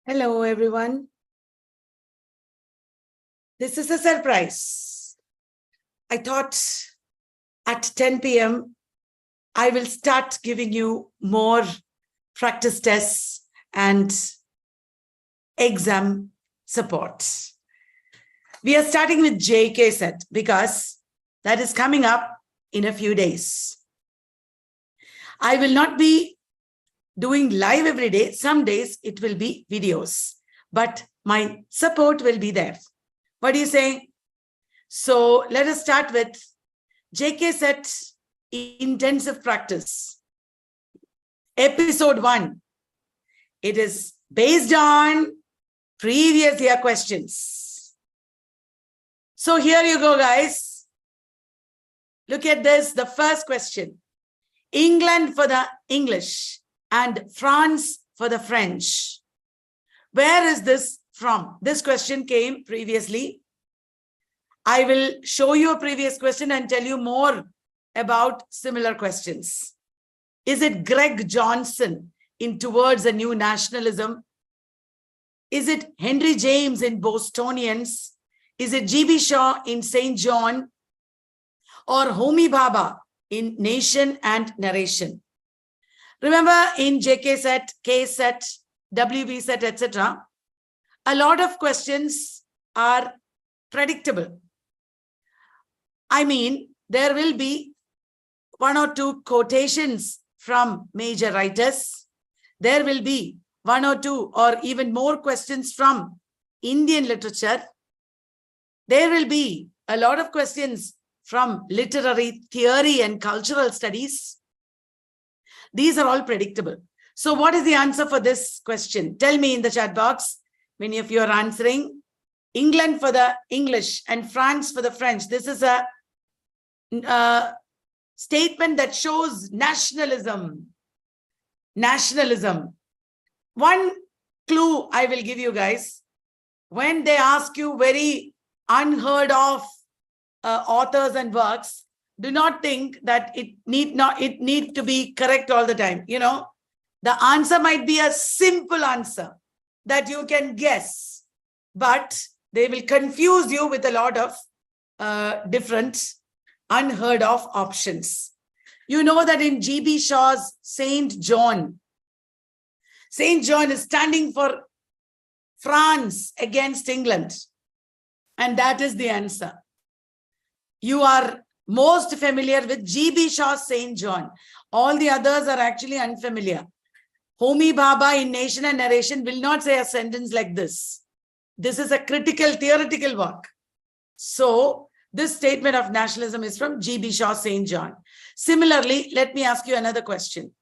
Hello, everyone. This is a surprise. I thought at 10 p.m., I will start giving you more practice tests and exam support. We are starting with JK set because that is coming up in a few days. I will not be doing live every day. Some days it will be videos, but my support will be there. What do you say? So let us start with JK set intensive practice. Episode 1. It is based on previous year questions. So here you go, guys. Look at this. The first question. England for the English and France for the French. Where is this from? This question came previously. I will show you a previous question and tell you more about similar questions. Is it Greg Johnson in Towards a New Nationalism? Is it Henry James in Bostonians? Is it G.B. Shaw in St. John? Or Homi Bhabha in Nation and Narration? Remember in JK set, K set, WB set, etc., a lot of questions are predictable. I mean, there will be 1 or 2 quotations from major writers. There will be 1 or 2 or even more questions from Indian literature. There will be a lot of questions from literary theory and cultural studies. These are all predictable. So what is the answer for this question? Tell me in the chat box. Many of you are answering. England for the English and France for the French. This is a statement that shows nationalism. Nationalism. One clue I will give you guys. When they ask you very unheard of authors and works, do not think that it need to be correct all the time. You know, the answer might be a simple answer that you can guess, but they will confuse you with a lot of different unheard of options. You know that in G.B. Shaw's St. John is standing for France against England. And that is the answer. You are most familiar with G.B. Shaw's St. John. All the others are actually unfamiliar. Homi Bhabha in Nation and Narration will not say a sentence like this. This is a critical theoretical work. So this statement of nationalism is from G.B. Shaw St. John. Similarly, let me ask you another question.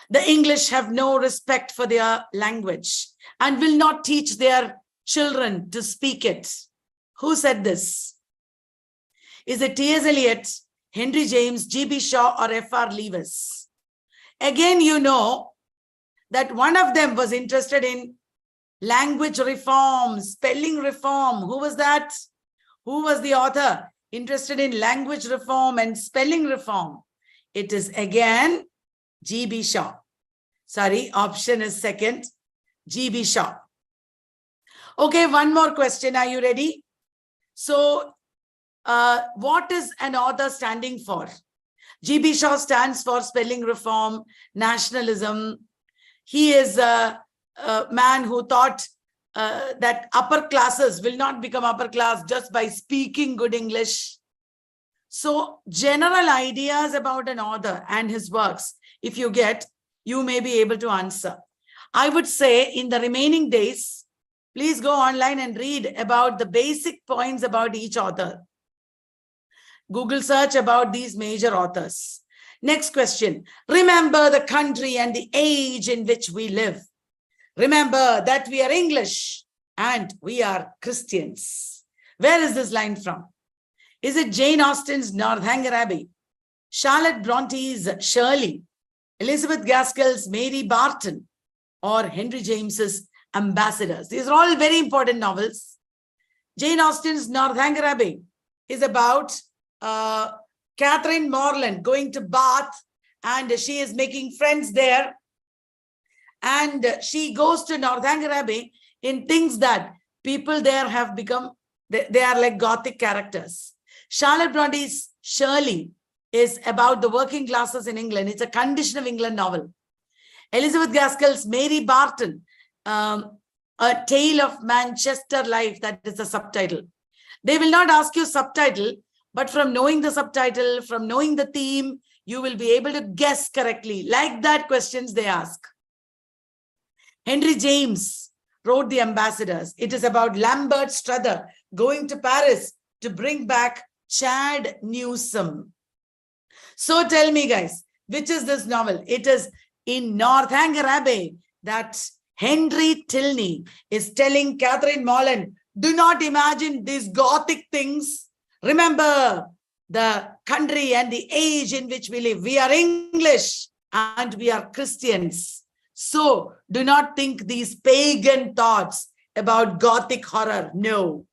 The English have no respect for their language and will not teach their children to speak it. Who said this? Is it T.S. Eliot, Henry James, G.B. Shaw, or F.R. Lewis? Again, you know that one of them was interested in language reform, spelling reform. Who was that? Who was the author interested in language reform and spelling reform? It is again G.B. Shaw. Sorry, option is second, G.B. Shaw. Okay, one more question. Are you ready? So, what is an author standing for? G.B. Shaw stands for spelling reform, nationalism. He is a man who thought that upper classes will not become upper class just by speaking good English. So general ideas about an author and his works, if you get, you may be able to answer. I would say in the remaining days, please go online and read about the basic points about each author. Google search about these major authors. Next question. Remember the country and the age in which we live. Remember that we are English and we are Christians. Where is this line from? Is it Jane Austen's Northanger Abbey, Charlotte Bronte's Shirley, Elizabeth Gaskell's Mary Barton, or Henry James's Ambassadors? These are all very important novels. Jane Austen's Northanger Abbey is about Catherine Morland going to Bath, and she is making friends there. And she goes to Northanger Abbey and thinks that people there have become, they are like Gothic characters. Charlotte Bronte's Shirley is about the working classes in England. It's a condition of England novel. Elizabeth Gaskell's Mary Barton, A Tale of Manchester Life, that is the subtitle. They will not ask you subtitle, but from knowing the subtitle, from knowing the theme, you will be able to guess correctly. Like that questions they ask. Henry James wrote The Ambassadors. It is about Lambert Struther going to Paris to bring back Chad Newsom. So tell me, guys, which is this novel? It is in Northanger Abbey that Henry Tilney is telling Catherine Morland, do not imagine these Gothic things. Remember the country and the age in which we live. We are English and we are Christians. So do not think these pagan thoughts about Gothic horror. No,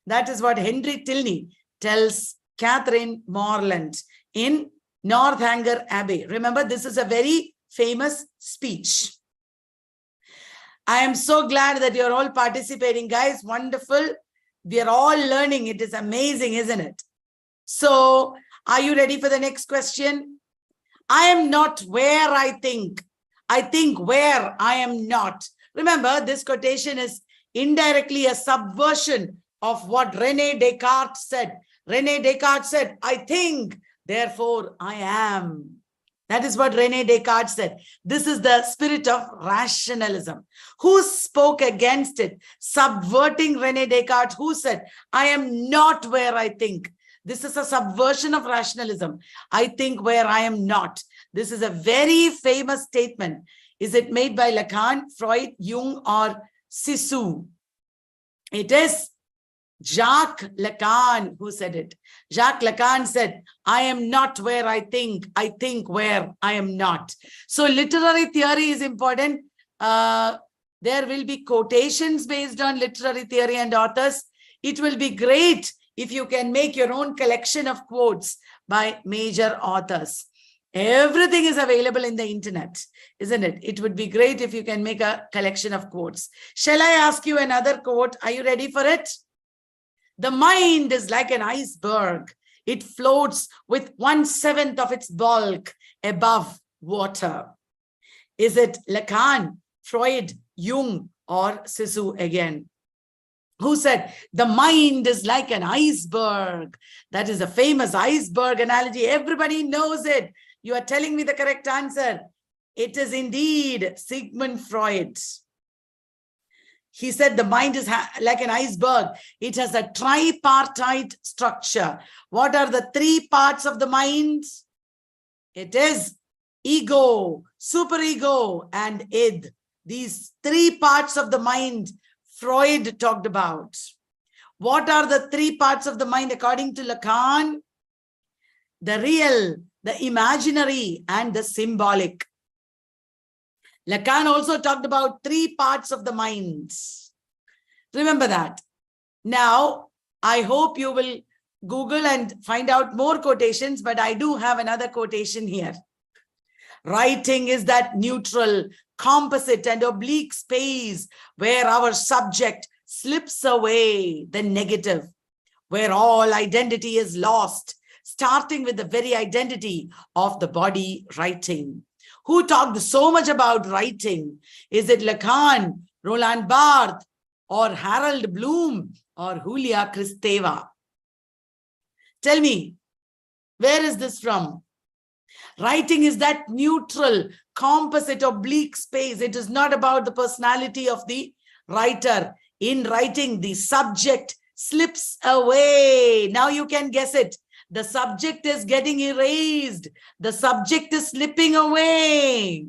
that is what Henry Tilney tells Catherine Morland in Northanger Abbey. Remember, this is a very famous speech. I am so glad that you're all participating, guys. Wonderful. We are all learning. It is amazing, isn't it? So, are you ready for the next question? I am not where I think. I think where I am not. Remember, this quotation is indirectly a subversion of what René Descartes said. René Descartes said, I think, therefore I am. That is what René Descartes said. This is the spirit of rationalism. Who spoke against it? Subverting René Descartes, who said, I am not where I think. This is a subversion of rationalism. I think where I am not. This is a very famous statement. Is it made by Lacan, Freud, Jung, or Sisu? It is Jacques Lacan who said it. Jacques Lacan said, I am not where I think where I am not. So literary theory is important. There will be quotations based on literary theory and authors. It will be great if you can make your own collection of quotes by major authors. Everything is available in the internet, isn't it? It would be great if you can make a collection of quotes. Shall I ask you another quote? Are you ready for it? The mind is like an iceberg. It floats with 1/7 of its bulk above water. Is it Lacan, Freud, Jung, or Sisu again? Who said the mind is like an iceberg? That is a famous iceberg analogy. Everybody knows it. You are telling me the correct answer. It is indeed Sigmund Freud. He said the mind is like an iceberg. It has a tripartite structure. What are the three parts of the mind? It is ego, superego, and id. These three parts of the mind Freud talked about. What are the three parts of the mind according to Lacan? The real, the imaginary, and the symbolic. Lacan also talked about three parts of the mind. Remember that. Now, I hope you will Google and find out more quotations, but I do have another quotation here. Writing is that neutral, composite, and oblique space where our subject slips away the negative, where all identity is lost, starting with the very identity of the body writing. Who talked so much about writing? Is it Lacan, Roland Barthes, or Harold Bloom, or Julia Kristeva? Tell me, where is this from? Writing is that neutral, composite, oblique space. It is not about the personality of the writer. In writing, the subject slips away. Now you can guess it. The subject is getting erased. The subject is slipping away.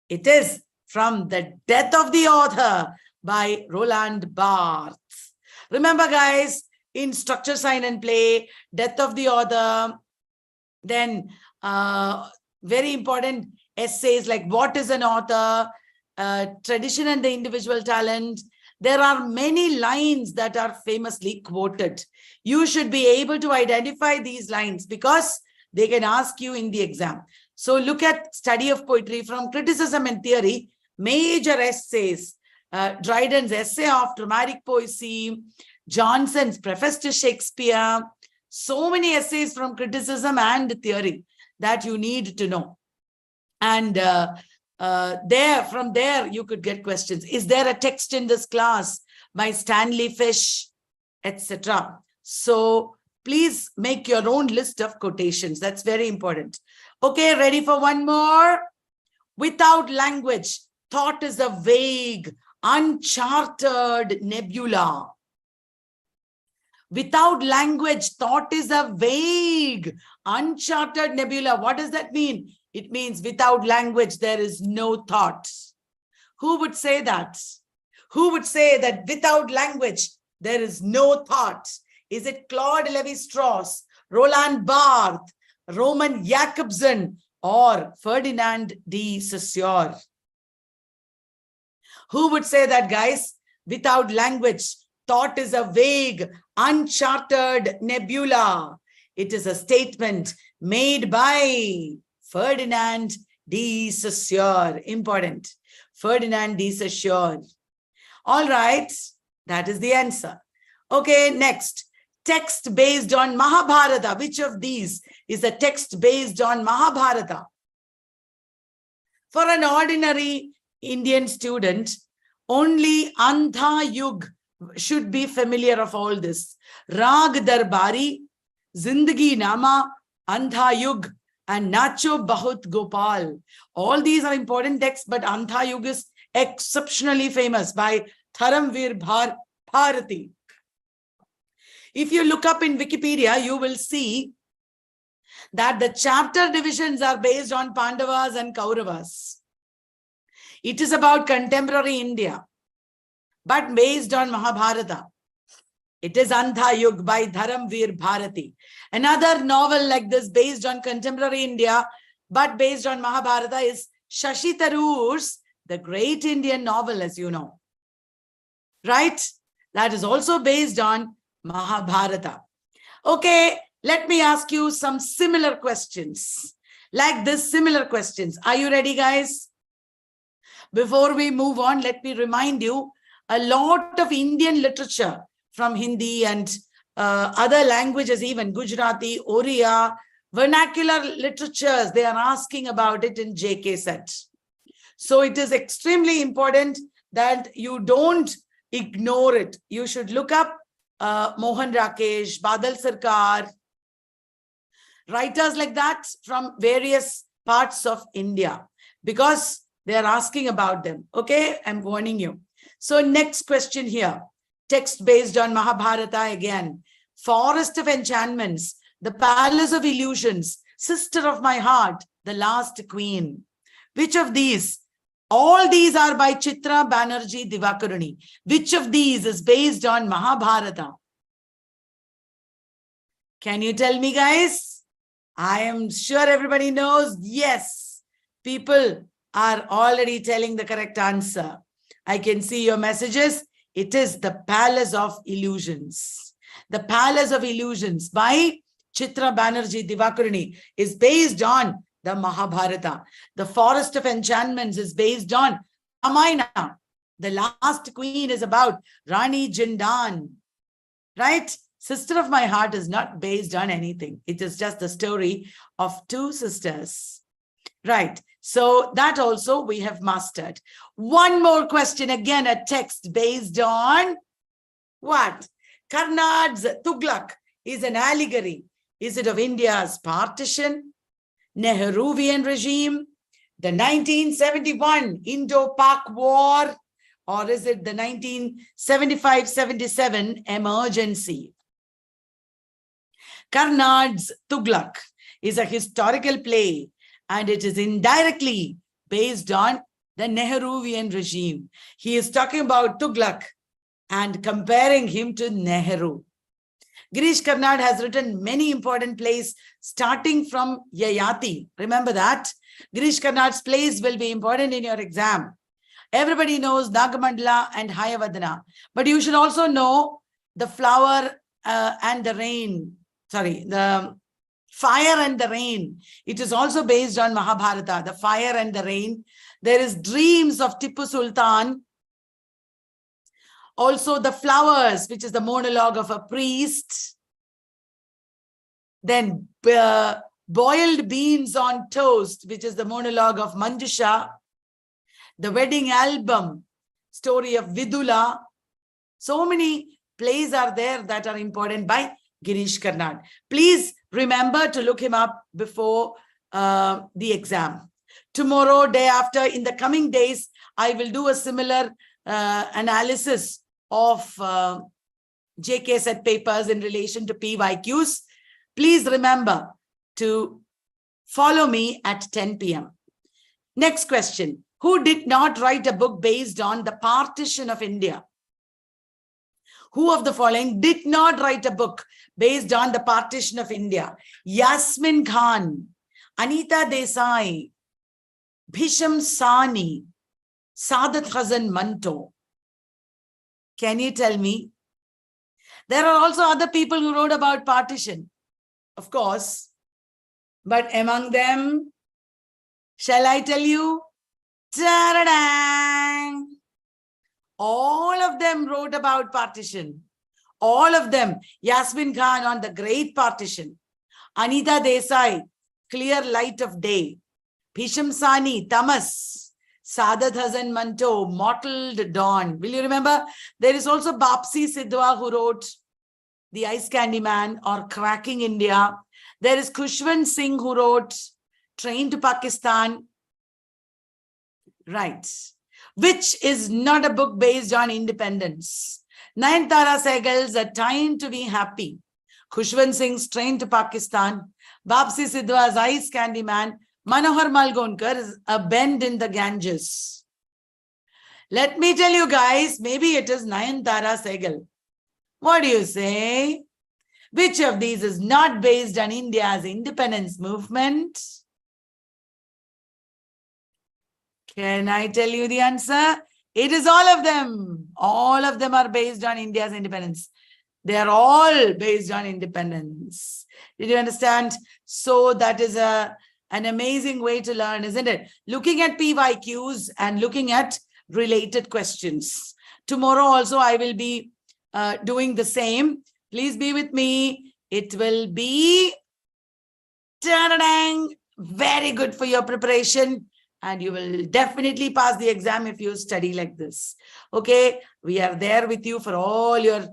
It is from The Death of the Author by Roland Barthes. Remember, guys, in Structure, Sign and Play, Death of the Author, then very important essays like What is an Author, Tradition and the Individual Talent. There are many lines that are famously quoted. You should be able to identify these lines because they can ask you in the exam. So look at Study of Poetry from Criticism and Theory major essays, Dryden's essay of dramatic poesy, Johnson's preface to Shakespeare, so many essays from criticism and theory that you need to know. And from there, you could get questions. Is there a text in this class by Stanley Fish, etc.? So please make your own list of quotations. That's very important. Okay, ready for one more? Without language, thought is a vague, uncharted nebula. Without language, thought is a vague, uncharted nebula. What does that mean? It means without language, there is no thought. Who would say that? Who would say that without language, there is no thought? Is it Claude Lévi-Strauss, Roland Barthes, Roman Jakobson, or Ferdinand de Saussure? Who would say that, guys? Without language, thought is a vague, uncharted nebula. It is a statement made by Ferdinand de Saussure. Important. Ferdinand de Saussure. All right. That is the answer. Okay, next. Text based on Mahabharata. Which of these is a text based on Mahabharata? For an ordinary Indian student, only Andha Yug should be familiar of all this. Rag Darbari, Zindagi Nama, Andha Yug, and Nacho Bahut Gopal. All these are important texts, but Andha Yug is exceptionally famous by Dharamveer Bharati. If you look up in Wikipedia, you will see that the chapter divisions are based on Pandavas and Kauravas. It is about contemporary India, but based on Mahabharata. It is Andha Yug by Dharamveer Bharati. Another novel like this based on contemporary India, but based on Mahabharata is Shashi Tharoor's The Great Indian Novel, as you know. Right? That is also based on Mahabharata. Okay, let me ask you some similar questions. Like this, similar questions. Are you ready, guys? Before we move on, let me remind you, a lot of Indian literature from Hindi and other languages, even Gujarati, Oriya, vernacular literatures, they are asking about it in JK set. So it is extremely important that you don't ignore it. You should look up Mohan Rakesh, Badal Sarkar, writers like that from various parts of India, because they are asking about them. Okay, I'm warning you. So next question here, text based on Mahabharata again. Forest of Enchantments, The Palace of Illusions, Sister of My Heart, The Last Queen. Which of these? All these are by Chitra Banerjee Divakaruni. Which of these is based on Mahabharata? Can you tell me, guys? I am sure everybody knows. Yes, people are already telling the correct answer. I can see your messages. It is The Palace of Illusions. The Palace of Illusions by Chitra Banerjee Divakaruni is based on the Mahabharata. The Forest of Enchantments is based on Ramayana. The Last Queen is about Rani Jindan. Right? Sister of My Heart is not based on anything. It is just the story of two sisters. Right. So that also we have mastered. One more question. Again, a text based on what? Karnad's Tughlaq is an allegory. Is it of India's partition, Nehruvian regime, the 1971 Indo-Pak War, or is it the 1975-77 emergency? Karnad's Tughlaq is a historical play, and it is indirectly based on the Nehruvian regime. He is talking about Tughlaq and comparing him to Nehru. Girish Karnad has written many important plays starting from Yayati. Remember that? Girish Karnad's plays will be important in your exam. Everybody knows Nagamandala and Hayavadana. But you should also know the flower and the rain. Sorry, the fire and the rain. It is also based on Mahabharata. The fire and the rain. There is Dreams of Tipu Sultan. Also The Flowers, which is the monologue of a priest. Then Boiled Beans on Toast, which is the monologue of Manjusha. The Wedding Album, story of Vidula. So many plays are there that are important by Girish Karnad. Please remember to look him up before the exam. Tomorrow, day after, in the coming days, I will do a similar analysis of JK set papers in relation to PYQs. Please remember to follow me at 10 p.m. Next question. Who did not write a book based on the partition of India? Who of the following did not write a book based on the partition of India? Yasmin Khan, Anita Desai, Bhisham Sani, Saadat Hasan Manto. Can you tell me? There are also other people who wrote about partition, of course. But among them, shall I tell you? Ta-da-dang! All of them wrote about partition. All of them. Yasmin Khan on the Great Partition. Anita Desai, Clear Light of Day. Bhisham Sani, Tamas. Saadat Hasan Manto, Mottled Dawn. Will you remember? There is also Bapsi Sidhwa who wrote The Ice Candy Man or Cracking India. There is Khushwant Singh who wrote Train to Pakistan. Right. Which is not a book based on independence. Nayanthara Sehgal's A Time to Be Happy. Khushwant Singh's Train to Pakistan. Bapsi Sidhwa's Ice Candy Man. Manohar Malgonkar's A Bend in the Ganges. Let me tell you guys, maybe it is Nayanthara Sehgal. What do you say? Which of these is not based on India's independence movement? Can I tell you the answer? It is all of them. All of them are based on India's independence. They are all based on independence. Did you understand? So that is an amazing way to learn, isn't it? Looking at PYQs and looking at related questions. Tomorrow also I will be doing the same. Please be with me. It will be very good for your preparation. And you will definitely pass the exam if you study like this. Okay, we are there with you for all your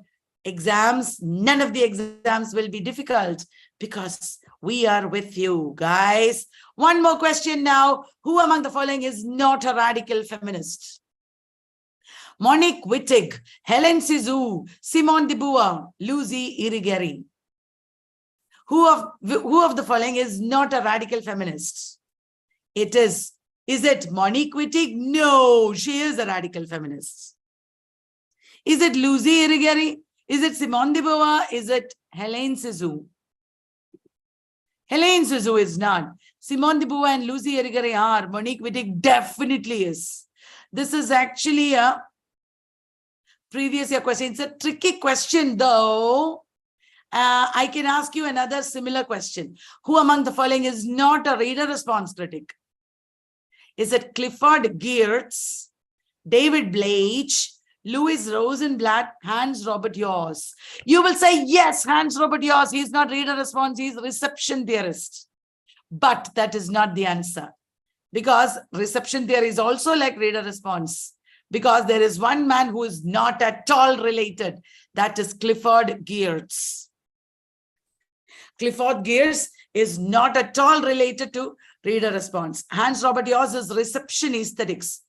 exams. None of the exams will be difficult because we are with you, guys. One more question now. Who among the following is not a radical feminist? Monique Wittig, Helen Cizou, Simone de Beauvoir, Lucy Irigaray. Who of the following is not a radical feminist? Is it Monique Wittig? No, she is a radical feminist. Is it Lucy Irigaray? Is it Simone de Beauvoir? Is it Helen Cizou? Helen Cizou is not. Simone de Beauvoir and Lucy Irigaray are. Monique Wittig definitely is. This is actually a previous year question. It's a tricky question though. I can ask you another similar question. Who among the following is not a reader response critic? Is it Clifford Geertz, David Blage, Louis Rosenblatt, Hans Robert Yours? You will say, yes, Hans Robert Yours. He's not reader response. He's reception theorist. But that is not the answer. Because reception theory is also like reader response. Because there is one man who is not at all related. That is Clifford Geertz. Clifford Geertz is not at all related to reader response. Hans Robert Yours is reception aesthetics.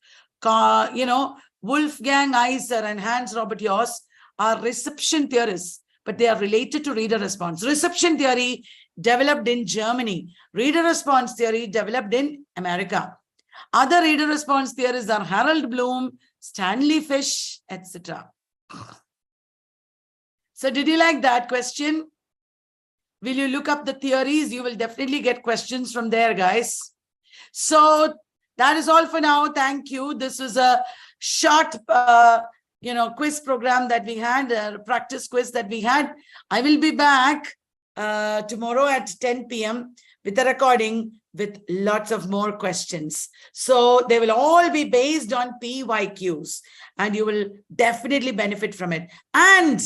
Wolfgang Iser and Hans Robert Yours are reception theorists, but they are related to reader response. Reception theory developed in Germany. Reader response theory developed in America. Other reader response theorists are Harold Bloom, Stanley Fish, etc. So did you like that question? Will you look up the theories? You will definitely get questions from there, guys. So that is all for now. Thank you. This was a short, quiz program that we had, a practice quiz that we had. I will be back tomorrow at 10 p.m. with a recording. with lots of more questions. So they will all be based on PYQs, and you will definitely benefit from it. And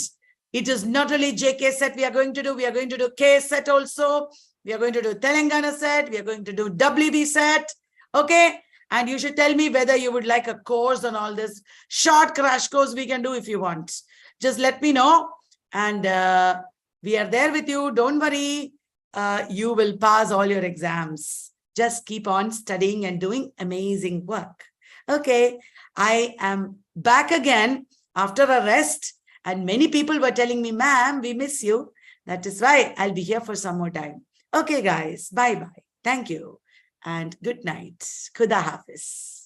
it is not only JK set we are going to do K set also. We are going to do Telangana set. We are going to do WB set. Okay. And you should tell me whether you would like a course on all this. Short crash course we can do if you want. Just let me know. And we are there with you. Don't worry. You will pass all your exams. Just keep on studying and doing amazing work. Okay. I am back again after a rest. And many people were telling me, ma'am, we miss you. That is why I'll be here for some more time. Okay, guys. Bye-bye. Thank you. And good night. Khuda Hafiz.